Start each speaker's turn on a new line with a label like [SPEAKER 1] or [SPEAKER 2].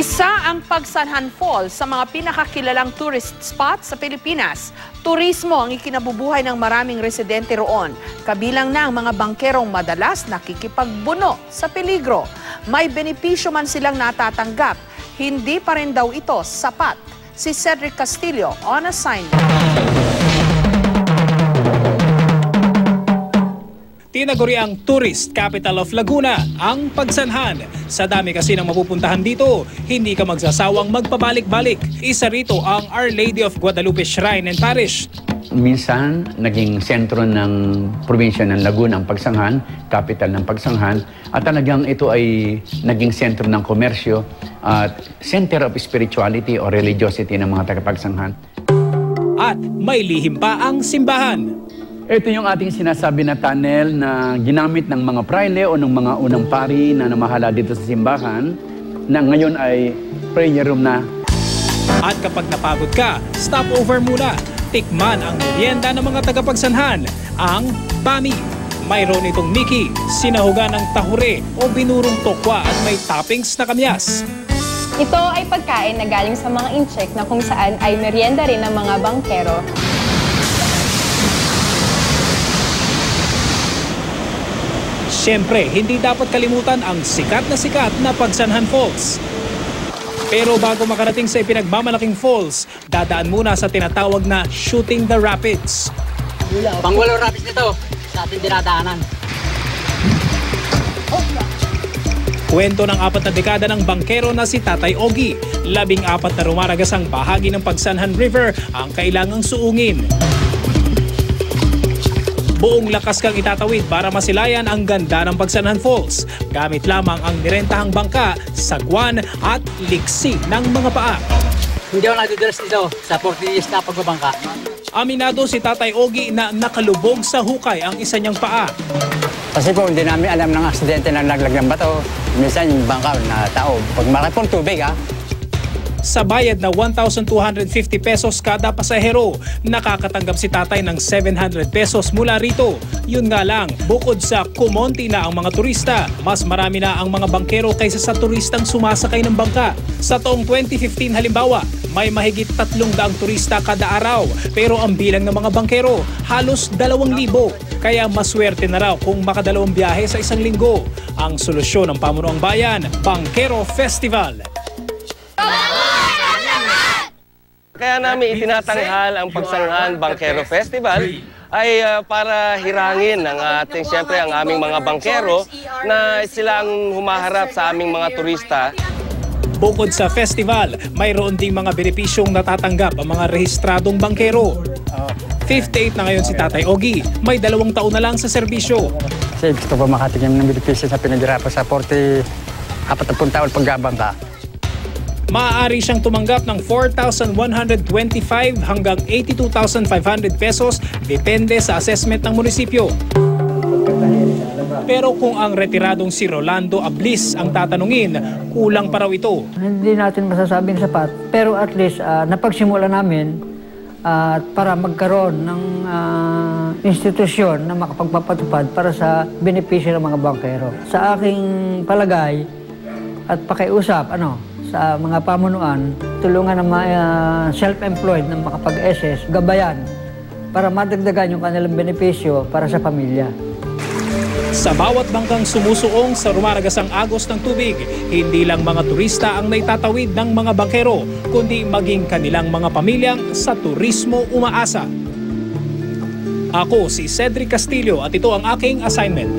[SPEAKER 1] Isa ang Pagsanhan Falls sa mga pinakakilalang tourist spot sa Pilipinas. Turismo ang ikinabubuhay ng maraming residente roon. Kabilang na ang mga bangkerong madalas nakikipagbuno sa peligro. May benepisyo man silang natatanggap, hindi pa rin daw ito sapat. Si Cedric Castillo on assignment.
[SPEAKER 2] Tinaguri ang tourist capital of Laguna, ang Pagsanhan. Sa dami kasi ng mapupuntahan dito, hindi ka magsasawang magpabalik-balik. Isa rito ang Our Lady of Guadalupe Shrine and Parish.
[SPEAKER 3] Minsan, naging sentro ng probinsya ng Laguna ang Pagsanhan, capital ng Pagsanhan, at talagang ito ay naging sentro ng komersyo at center of spirituality o religiosity ng mga taga-Pagsanhan.
[SPEAKER 2] At may lihim pa ang simbahan.
[SPEAKER 3] Ito yung ating sinasabi na tunnel na ginamit ng mga praile o ng mga unang pari na namahala dito sa simbahan na ngayon ay prayer room na.
[SPEAKER 2] At kapag napagod ka, stop over muna. Tikman ang merienda ng mga taga-Pagsanhan, ang Bami. Mayroon itong Miki, sinahugan ng tahure o binurong tokwa at may toppings na kamyas.
[SPEAKER 4] Ito ay pagkain na galing sa mga incheck na kung saan ay merienda rin ng mga bangkero.
[SPEAKER 2] Siyempre, hindi dapat kalimutan ang sikat na Pagsanhan Falls. Pero bago makarating sa ipinagmamalaking falls, dadaan muna sa tinatawag na Shooting the Rapids.
[SPEAKER 5] Pangwalong rapids nito sa ating dinadaanan.
[SPEAKER 2] Kwento ng 4 na dekada ng bangkero na si Tatay Ogie. 14 na rumaragasang bahagi ng Pagsanhan River ang kailangang suungin. Buong lakas kang itatawid para masilayan ang ganda ng Pagsanhan Falls. Gamit lamang ang nirentahang bangka, sagwan at liksi ng mga paa.
[SPEAKER 5] Hindi ako nagdudulas dito sa 40 years na pagbabangka.
[SPEAKER 2] Aminado si Tatay Ogie na nakalubog sa hukay ang isa niyang paa.
[SPEAKER 5] Kasi po hindi namin alam ng aksidente na naglag ng bato. Minsan yung bangka na tao. Pag marami pong tubig
[SPEAKER 2] Sa bayad na 1,250 pesos kada pasahero, nakakatanggap si tatay ng 700 pesos mula rito. Yun nga lang, bukod sa kumonti na ang mga turista, mas marami na ang mga bangkero kaysa sa turistang sumasakay ng bangka. Sa taong 2015 halimbawa, may mahigit 300 turista kada araw, pero ang bilang ng mga bangkero, halos 2,000. Kaya maswerte na raw kung makadalawang biyahe sa isang linggo. Ang solusyon ng Pamunuang Bayan, Bangkero Festival.
[SPEAKER 6] Kaya namin itinatanghal ang Pagsanhan Bangkero Festival ay para hirangin ang ating, siyempre, ang aming mga bangkero na sila ang humaharap sa aming mga turista.
[SPEAKER 2] Bukod sa festival, mayroon ding mga benepisyong natatanggap ang mga rehistradong bangkero. 58 na ngayon si Tatay Ogie, may 2 taon na lang sa serbisyo.
[SPEAKER 5] Kasi gusto ko makatikim ng benepisyo sa pinaghirapan sa 40 taon pagbabangka.
[SPEAKER 2] Maaari siyang tumanggap ng 4,125 hanggang 82,500 pesos depende sa assessment ng munisipyo. Pero kung ang retiradong si Rolando Ablis ang tatanungin, kulang pa raw ito.
[SPEAKER 7] Hindi natin masasabing sapat, pero at least napagsimula namin para magkaroon ng institusyon na makapagpapatupad para sa benepisyo ng mga bangkero. Sa aking palagay at pakiusap, sa mga pamunuan, tulungan ng mga self-employed na makapag-SS, gabayan para madagdagan yung kanilang benepisyo para sa pamilya.
[SPEAKER 2] Sa bawat bangkang sumusuong sa rumaragasang agos ng tubig, hindi lang mga turista ang naitatawid ng mga bangkero, kundi maging kanilang mga pamilyang sa turismo umaasa. Ako si Cedric Castillo at ito ang aking assignment.